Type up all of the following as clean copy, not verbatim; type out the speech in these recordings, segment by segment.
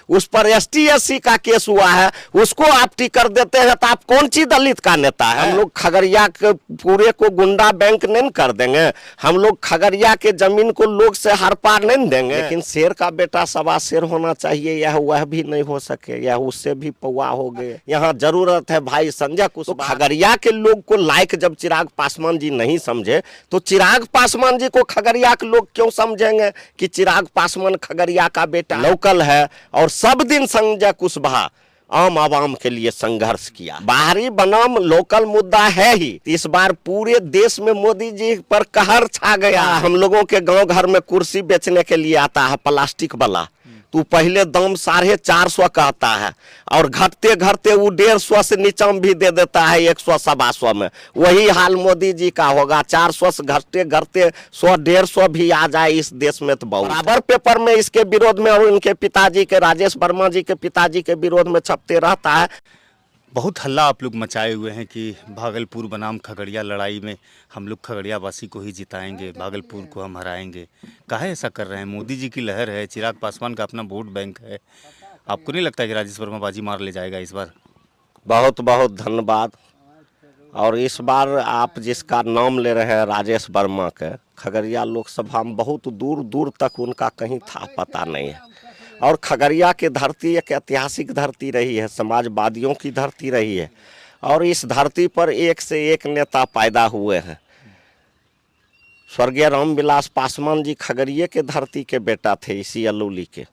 उस पर ST/SC का केस हुआ है, उसको आप टिकट देते हैं तो आप कौन सी दलित का नेता है? हम लोग खगड़िया के पूरे को गुंडा बैंक नहीं कर देंगे, हम लोग खगड़िया के जमीन को लोग से हर पार नहीं देंगे। लेकिन शेर का बेटा सवा शेर होना चाहिए, यह वह भी नहीं हो सके, यह उससे भी पौवा हो गए। यहाँ जरूरत है भाई संजय कुशवाहा। खगड़िया के लोग को लायक जब चिराग पासवान जी नहीं समझे तो चिराग पासवान जी को खगड़िया के लोग क्यों समझेंगे कि चिराग पासवान खगड़िया का बेटा लोकल है। और सब दिन संजय कुशवाहा आम आवाम के लिए संघर्ष किया। बाहरी बनाम लोकल मुद्दा है ही, इस बार पूरे देश में मोदी जी पर कहर छा गया। हम लोगों के गांव घर में कुर्सी बेचने के लिए आता है प्लास्टिक वाला, तू पहले दाम 450 कहता है और घटते घटते वो 150 से नीचा भी दे देता है 100 सवा 100 में। वही हाल मोदी जी का होगा, 400 से घटते घटते 100 150 भी आ जाए इस देश में तो बहुत। बराबर पेपर में इसके विरोध में और इनके पिताजी के राजेश वर्मा जी के पिताजी के विरोध में छपते रहता है। बहुत हल्ला आप लोग मचाए हुए हैं कि भागलपुर बनाम खगड़िया लड़ाई में हम लोग खगड़िया वासी को ही जिताएंगे, भागलपुर को हम हराएंगे। काहे ऐसा कर रहे हैं? मोदी जी की लहर है, चिराग पासवान का अपना वोट बैंक है। आपको नहीं लगता कि राजेश वर्मा बाजी मार ले जाएगा इस बार? बहुत बहुत धन्यवाद। और इस बार आप जिसका नाम ले रहे हैं राजेश वर्मा के, खगड़िया लोकसभा में बहुत दूर दूर तक उनका कहीं था पता नहीं है। और खगड़िया की धरती एक ऐतिहासिक धरती रही है, समाजवादियों की धरती रही है और इस धरती पर एक से एक नेता पैदा हुए हैं। स्वर्गीय रामविलास पासवान जी खगड़िया के धरती के बेटा थे, इसी अलौली के,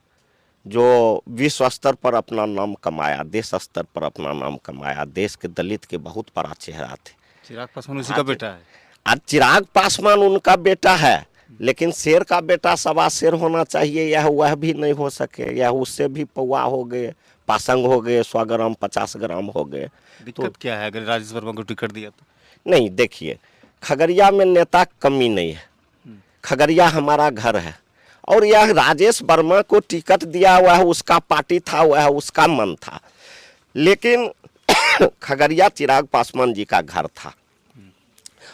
जो विश्व स्तर पर अपना नाम कमाया, देश स्तर पर अपना नाम कमाया, देश के दलित के बहुत बड़ा चेहरा थे। चिराग पासवान उसी का बेटा है। आज चिराग पासवान उनका बेटा है, लेकिन शेर का बेटा सवा शेर होना चाहिए, यह वह भी नहीं हो सके, यह उससे भी पौवा हो गए, पासंग हो गए, 100 ग्राम 50 ग्राम हो गए। दिक्कत क्या है अगर राजेश वर्मा को टिकट दिया तो? नहीं, देखिए खगड़िया में नेता कमी नहीं है, खगड़िया हमारा घर है और यह राजेश वर्मा को टिकट दिया हुआ है, उसका पार्टी था, वह उसका मन था। लेकिन खगड़िया चिराग पासवान जी का घर था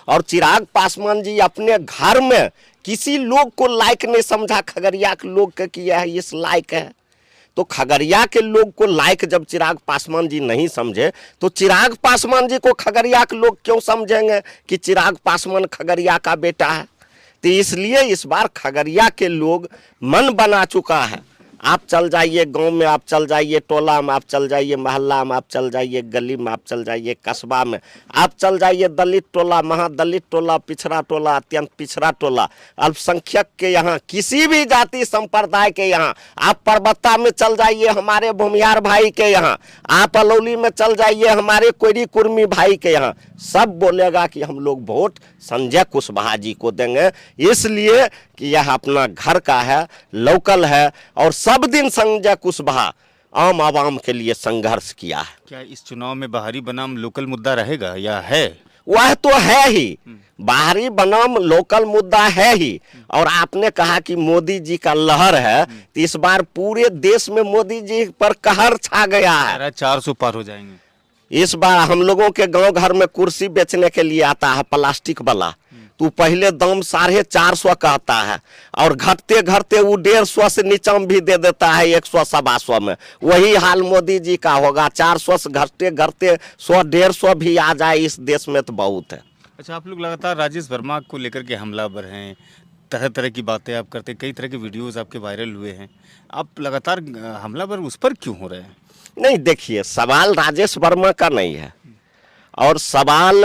और चिराग पासवान जी अपने घर में किसी लोग को लायक नहीं समझा खगड़िया के लोग के कि यह इस लायक है। तो खगड़िया के लोग को लायक जब चिराग पासवान जी नहीं समझे तो चिराग पासवान जी को खगड़िया के लोग क्यों समझेंगे कि चिराग पासवान खगड़िया का बेटा है। तो इसलिए इस बार खगड़िया के लोग मन बना चुका है। आप चल जाइए गांव में, आप चल जाइए टोला में, आप चल जाइए मोहल्ला में, आप चल जाइए गली में, आप चल जाइए कस्बा में, आप चल जाइए दलित टोला, महादलित टोला, पिछड़ा टोला, अत्यंत पिछड़ा टोला, अल्पसंख्यक के यहाँ, किसी भी जाति संप्रदाय के यहाँ, आप परबत्ता में चल जाइए हमारे भूमिहार भाई के यहाँ, आप अलौली में चल जाइए हमारे कोयरी कुर्मी भाई के यहाँ, सब बोलेगा कि हम लोग वोट संजय कुशवाहा जी को देंगे, इसलिए कि यह अपना घर का है, लोकल है और सब दिन संजय कुशवाहा आम आवाम के लिए संघर्ष किया है। क्या इस चुनाव में बाहरी बनाम लोकल मुद्दा रहेगा या है? वह तो है ही, बाहरी बनाम लोकल मुद्दा है ही। और आपने कहा कि मोदी जी का लहर है, तो इस बार पूरे देश में मोदी जी पर कहर छा गया है। 400 पार हो जाएंगे इस बार। हम लोगों के गांव घर में कुर्सी बेचने के लिए आता है प्लास्टिक वाला, तू पहले दाम 450 कहता है और घटते घटते वो 150 से नीचा भी दे देता है 100 सवा 100 में। वही हाल मोदी जी का होगा, 400 से घटते घटते 100 150 भी आ जाए इस देश में तो बहुत है। अच्छा, आप लोग लगातार राजेश वर्मा को लेकर के हमलावर हैं, तरह तरह की बातें आप करते, कई तरह के वीडियोस आपके वायरल हुए हैं, आप लगातार हमलावर उस पर क्यों हो रहे हैं? नहीं, देखिए सवाल राजेश वर्मा का नहीं है और सवाल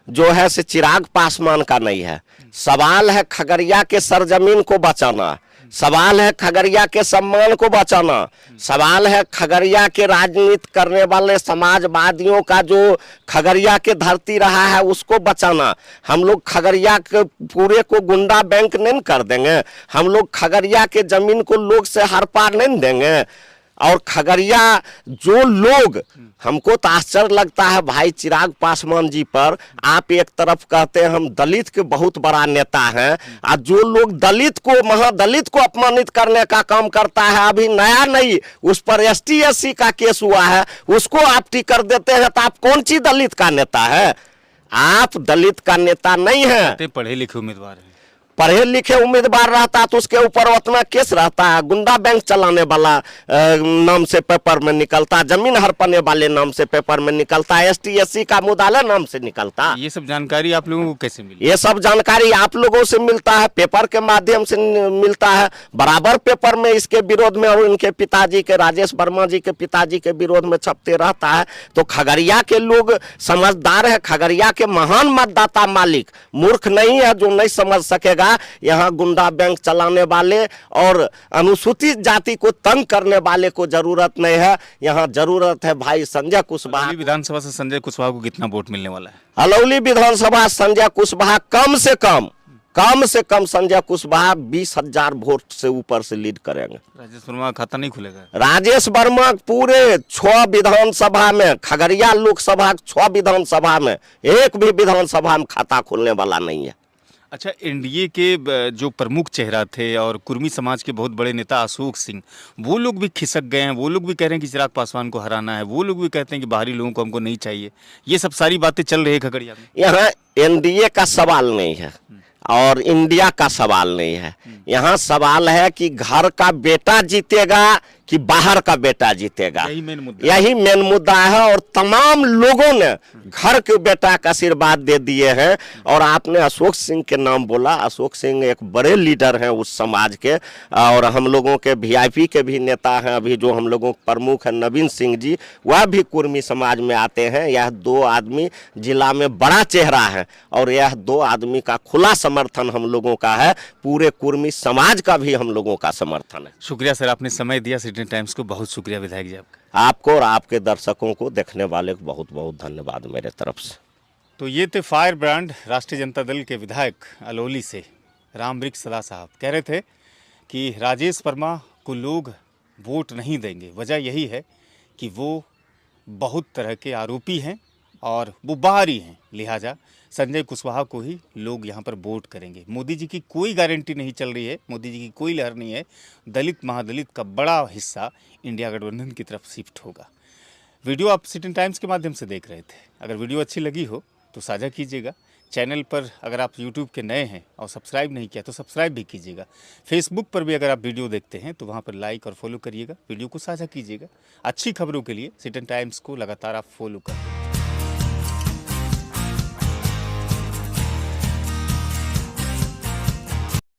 जो है से चिराग पासवान का नहीं है। सवाल है खगड़िया के सरजमीन को बचाना, सवाल है खगड़िया के सम्मान को बचाना, सवाल है खगड़िया के राजनीति करने वाले समाजवादियों का जो खगड़िया के धरती रहा है उसको बचाना। हम लोग खगड़िया के पूरे को गुंडा बैंक नहीं कर देंगे, हम लोग खगड़िया के जमीन को लोग से हर पार नहीं देंगे। और खगड़िया जो लोग, हमको तो आश्चर्य लगता है भाई चिराग पासवान जी पर, आप एक तरफ कहते हैं हम दलित के बहुत बड़ा नेता हैं और जो लोग दलित को, महादलित को अपमानित करने का काम करता है, अभी नया नहीं उस पर ST/SC का केस हुआ है, उसको आप टिकट देते हैं तो आप कौन सी दलित का नेता है? आप दलित का नेता नहीं है। पढ़े लिखे उम्मीदवार हैं, पढ़े लिखे उम्मीदवार रहता तो उसके ऊपर उतना केस रहता है। गुंडा बैंक चलाने वाला नाम से पेपर में निकलता, जमीन हड़पने वाले नाम से पेपर में निकलता, ST SC का मुदाला नाम से निकलता। ये सब जानकारी आप लोगों को कैसे मिली? ये सब जानकारी आप लोगों से मिलता है, पेपर के माध्यम से मिलता है। बराबर पेपर में इसके विरोध में और इनके पिताजी के, राजेश वर्मा जी के पिताजी के विरोध में छपते रहता है। तो खगड़िया के लोग समझदार है, खगड़िया के महान मतदाता मालिक मूर्ख नहीं है जो नहीं समझ सकेगा यहाँ गुंडा बैंक चलाने वाले और अनुसूचित जाति को तंग करने वाले को जरूरत नहीं है। यहाँ जरूरत है भाई संजय कुशवाहा। विधानसभा से संजय कुशवाहा को कितना वोट मिलने वाला है? अलौली विधानसभा संजय कुशवाहा कम से कम संजय कुशवाहा 20,000 वोट से ऊपर से लीड करेंगे। राजेश वर्मा का खाता नहीं खुलेगा? राजेश वर्मा पूरे 6 विधानसभा में, खगड़िया लोकसभा 6 विधानसभा में एक भी विधानसभा में खाता खोलने वाला नहीं है। अच्छा, एनडीए के जो प्रमुख चेहरा थे और कुर्मी समाज के बहुत बड़े नेता अशोक सिंह, वो लोग भी खिसक गए हैं। वो लोग भी कह रहे हैं कि चिराग पासवान को हराना है। वो लोग भी कहते हैं कि बाहरी लोगों को हमको नहीं चाहिए। ये सब सारी बातें चल रही है खगड़िया में। यहाँ एनडीए का सवाल नहीं है और इंडिया का सवाल नहीं है। यहाँ सवाल है कि घर का बेटा जीतेगा कि बाहर का बेटा जीतेगा, यही मेन मुद्दा है। और तमाम लोगों ने घर के बेटा का आशीर्वाद दे दिए हैं। और आपने अशोक सिंह के नाम बोला, अशोक सिंह एक बड़े लीडर हैं उस समाज के, और हम लोगों के VIP के भी नेता हैं। अभी जो हम लोगों के प्रमुख हैं नवीन सिंह जी, वह भी कुर्मी समाज में आते हैं। यह 2 आदमी जिला में बड़ा चेहरा है और यह 2 आदमी का खुला समर्थन हम लोगों का है। पूरे कुर्मी समाज का भी हम लोगों का समर्थन है। शुक्रिया सर, आपने समय दिया। सिटी टाइम्स को बहुत शुक्रिया विधायक जी आपका। आपको और आपके दर्शकों को, देखने वाले को बहुत बहुत धन्यवाद मेरे तरफ से। तो ये थे फायर ब्रांड राष्ट्रीय जनता दल के विधायक अलौली से रामवृक्ष सदा साहब। कह रहे थे कि राजेश वर्मा को लोग वोट नहीं देंगे। वजह यही है कि वो बहुत तरह के आरोपी हैं और वो बाहरी हैं, लिहाजा संजय कुशवाहा को ही लोग यहाँ पर वोट करेंगे। मोदी जी की कोई गारंटी नहीं चल रही है, मोदी जी की कोई लहर नहीं है। दलित महादलित का बड़ा हिस्सा इंडिया गठबंधन की तरफ शिफ्ट होगा। वीडियो आप सिटी टाइम्स के माध्यम से देख रहे थे। अगर वीडियो अच्छी लगी हो तो साझा कीजिएगा। चैनल पर अगर आप यूट्यूब के नए हैं और सब्सक्राइब नहीं किया तो सब्सक्राइब भी कीजिएगा। फेसबुक पर भी अगर आप वीडियो देखते हैं तो वहाँ पर लाइक और फॉलो करिएगा। वीडियो को साझा कीजिएगा। अच्छी खबरों के लिए सिटी टाइम्स को लगातार आप फॉलो करें।